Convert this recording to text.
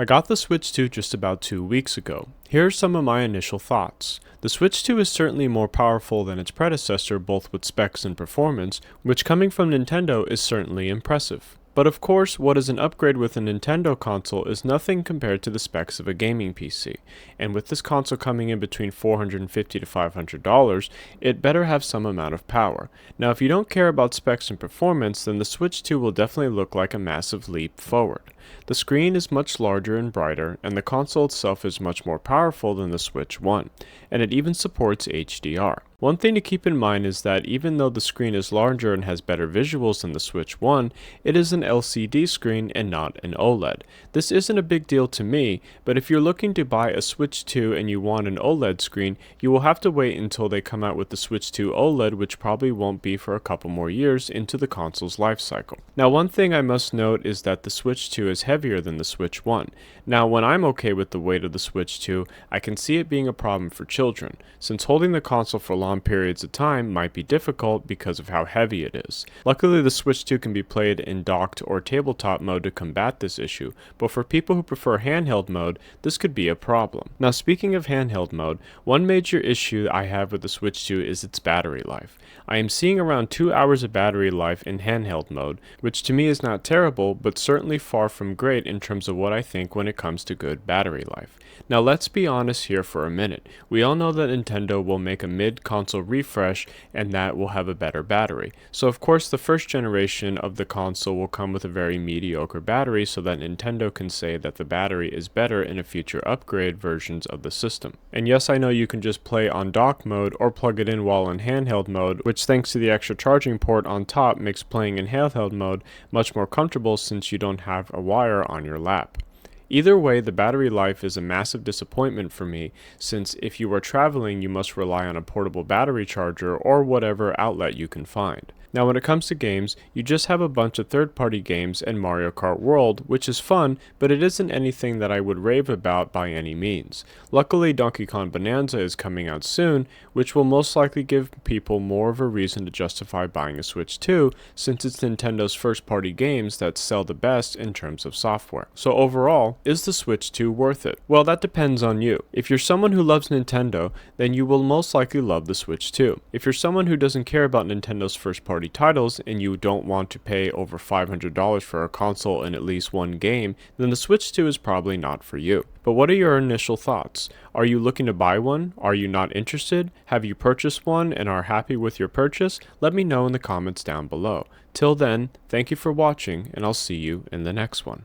I got the Switch 2 just about 2 weeks ago. Here are some of my initial thoughts. The Switch 2 is certainly more powerful than its predecessor both with specs and performance, which coming from Nintendo is certainly impressive. But of course, what is an upgrade with a Nintendo console is nothing compared to the specs of a gaming PC, and with this console coming in between $450 to $500, it better have some amount of power. Now if you don't care about specs and performance, then the Switch 2 will definitely look like a massive leap forward. The screen is much larger and brighter, and the console itself is much more powerful than the Switch 1, and it even supports HDR. One thing to keep in mind is that even though the screen is larger and has better visuals than the Switch 1, it is an LCD screen and not an OLED. This isn't a big deal to me, but if you're looking to buy a Switch 2 and you want an OLED screen, you will have to wait until they come out with the Switch 2 OLED, which probably won't be for a couple more years into the console's life cycle. Now one thing I must note is that the Switch 2 is heavier than the Switch 1. Now when I'm okay with the weight of the Switch 2, I can see it being a problem for children, since holding the console for long periods of time might be difficult because of how heavy it is. Luckily the Switch 2 can be played in docked or tabletop mode to combat this issue, but for people who prefer handheld mode, this could be a problem. Now speaking of handheld mode, one major issue I have with the Switch 2 is its battery life. I am seeing around 2 hours of battery life in handheld mode, which to me is not terrible, but certainly far from great in terms of what I think when it comes to good battery life. Now let's be honest here for a minute. We all know that Nintendo will make a mid-console refresh and that will have a better battery. So of course the first generation of the console will come with a very mediocre battery so that Nintendo can say that the battery is better in a future upgrade versions of the system. And yes, I know you can just play on dock mode or plug it in while in handheld mode, which thanks to the extra charging port on top makes playing in handheld mode much more comfortable since you don't have a wire on your lap. Either way, the battery life is a massive disappointment for me, since if you are traveling you must rely on a portable battery charger or whatever outlet you can find. Now when it comes to games, you just have a bunch of third-party games and Mario Kart World, which is fun, but it isn't anything that I would rave about by any means. Luckily Donkey Kong Bonanza is coming out soon, which will most likely give people more of a reason to justify buying a Switch 2, since it's Nintendo's first-party games that sell the best in terms of software. So overall, is the Switch 2 worth it? Well, that depends on you. If you're someone who loves Nintendo, then you will most likely love the Switch 2. If you're someone who doesn't care about Nintendo's first-party titles and you don't want to pay over $500 for a console and at least one game, then the Switch 2 is probably not for you. But what are your initial thoughts? Are you looking to buy one? Are you not interested? Have you purchased one and are happy with your purchase? Let me know in the comments down below. Till then, thank you for watching and I'll see you in the next one.